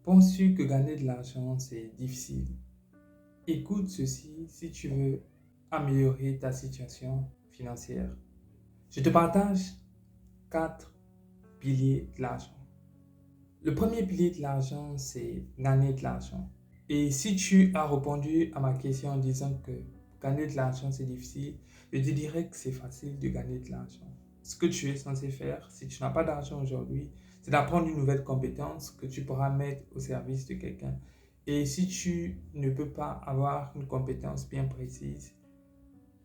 Penses-tu que gagner de l'argent, c'est difficile? Écoute ceci si tu veux améliorer ta situation financière. Je te partage 4 piliers de l'argent. Le premier pilier de l'argent, c'est gagner de l'argent. Et si tu as répondu à ma question en disant que gagner de l'argent, c'est difficile, je te dirais que c'est facile de gagner de l'argent. Ce que tu es censé faire, si tu n'as pas d'argent aujourd'hui, c'est d'apprendre une nouvelle compétence que tu pourras mettre au service de quelqu'un. Et si tu ne peux pas avoir une compétence bien précise,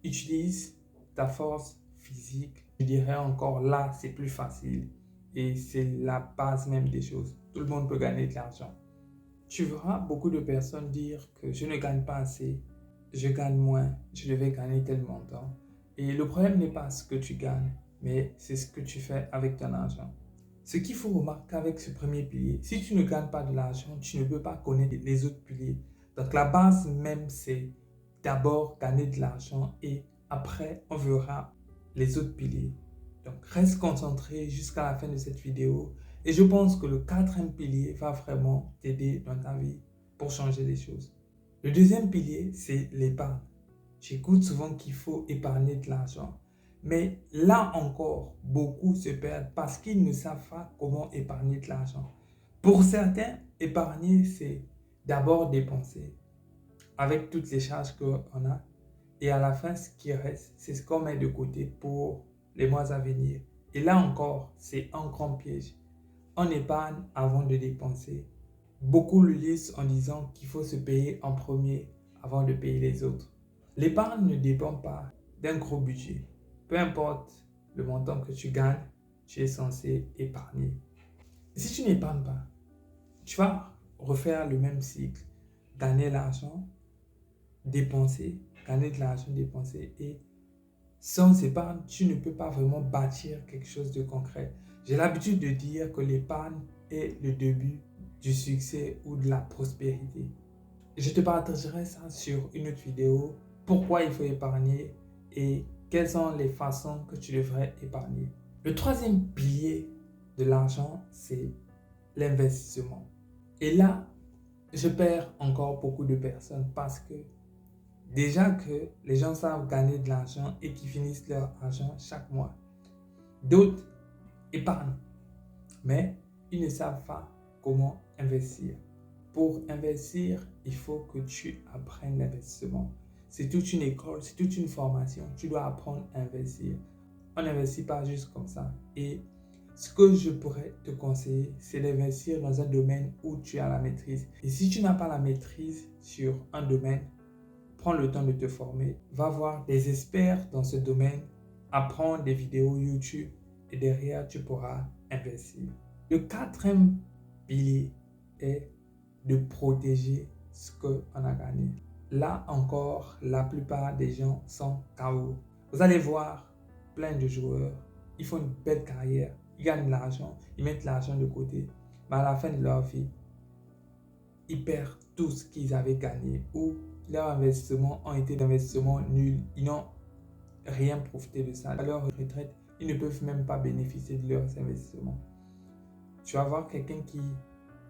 utilise ta force physique. Je dirais encore là, c'est plus facile. Et c'est la base même des choses. Tout le monde peut gagner de l'argent. Tu verras beaucoup de personnes dire que je ne gagne pas assez, je gagne moins, je devais gagner tel montant. Et le problème n'est pas ce que tu gagnes, mais c'est ce que tu fais avec ton argent. Ce qu'il faut remarquer avec ce premier pilier, si tu ne gagnes pas de l'argent, tu ne peux pas connaître les autres piliers. Donc la base même, c'est d'abord gagner de l'argent et après, on verra les autres piliers. Donc reste concentré jusqu'à la fin de cette vidéo. Et je pense que le quatrième pilier va vraiment t'aider dans ta vie pour changer les choses. Le deuxième pilier, c'est l'épargne. J'écoute souvent qu'il faut épargner de l'argent. Mais là encore, beaucoup se perdent parce qu'ils ne savent pas comment épargner de l'argent. Pour certains, épargner, c'est d'abord dépenser avec toutes les charges qu'on a. Et à la fin, ce qui reste, c'est ce qu'on met de côté pour les mois à venir. Et là encore, c'est un grand piège. On épargne avant de dépenser. Beaucoup le lisent en disant qu'il faut se payer en premier avant de payer les autres. L'épargne ne dépend pas d'un gros budget. Peu importe le montant que tu gagnes, tu es censé épargner. Si tu n'épargnes pas, tu vas refaire le même cycle. Gagner l'argent, dépenser, gagner de l'argent, dépenser. Et sans épargne, tu ne peux pas vraiment bâtir quelque chose de concret. J'ai l'habitude de dire que l'épargne est le début du succès ou de la prospérité. Je te partagerai ça sur une autre vidéo. Pourquoi il faut épargner et quelles sont les façons que tu devrais épargner. Le troisième pilier de l'argent, c'est l'investissement. Et là, je perds encore beaucoup de personnes parce que déjà que les gens savent gagner de l'argent et qu'ils finissent leur argent chaque mois. D'autres épargnent, mais ils ne savent pas comment investir. Pour investir, il faut que tu apprennes l'investissement. C'est toute une école, c'est toute une formation. Tu dois apprendre à investir. On n'investit pas juste comme ça. Et ce que je pourrais te conseiller, c'est d'investir dans un domaine où tu as la maîtrise. Et si tu n'as pas la maîtrise sur un domaine, prends le temps de te former. Va voir des experts dans ce domaine, apprends des vidéos YouTube et derrière, tu pourras investir. Le quatrième pilier est de protéger ce qu'on a gagné. Là encore, la plupart des gens sont KO. Vous allez voir plein de joueurs, ils font une belle carrière, ils gagnent de l'argent, ils mettent l'argent de côté, mais à la fin de leur vie, ils perdent tout ce qu'ils avaient gagné ou leurs investissements ont été d'investissements nuls. Ils n'ont rien profité de ça. À leur retraite, ils ne peuvent même pas bénéficier de leurs investissements. Tu vas voir quelqu'un qui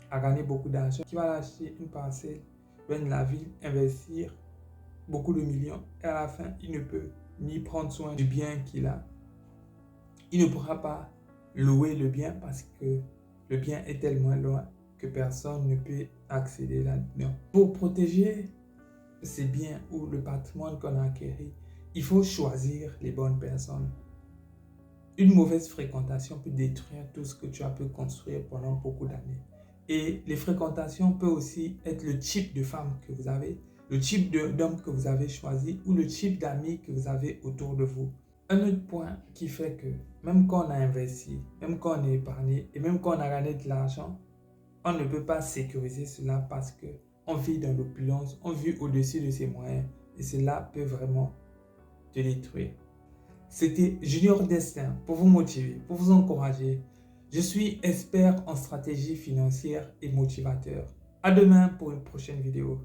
a gagné beaucoup d'argent, qui va acheter une parcelle, loin de la ville, investir beaucoup de millions et à la fin, il ne peut ni prendre soin du bien qu'il a. Il ne pourra pas louer le bien parce que le bien est tellement loin que personne ne peut accéder là-dedans. Pour protéger ces biens ou le patrimoine qu'on a acquis, il faut choisir les bonnes personnes. Une mauvaise fréquentation peut détruire tout ce que tu as pu construire pendant beaucoup d'années. Et les fréquentations peuvent aussi être le type de femme que vous avez, le type d'homme que vous avez choisi ou le type d'amis que vous avez autour de vous. Un autre point qui fait que même quand on a investi, même quand on a épargné et même quand on a gagné de l'argent, on ne peut pas sécuriser cela parce qu'on vit dans l'opulence, on vit au-dessus de ses moyens et cela peut vraiment te détruire. C'était Junior Destin pour vous motiver, pour vous encourager. Je suis expert en stratégie financière et motivateur. À demain pour une prochaine vidéo.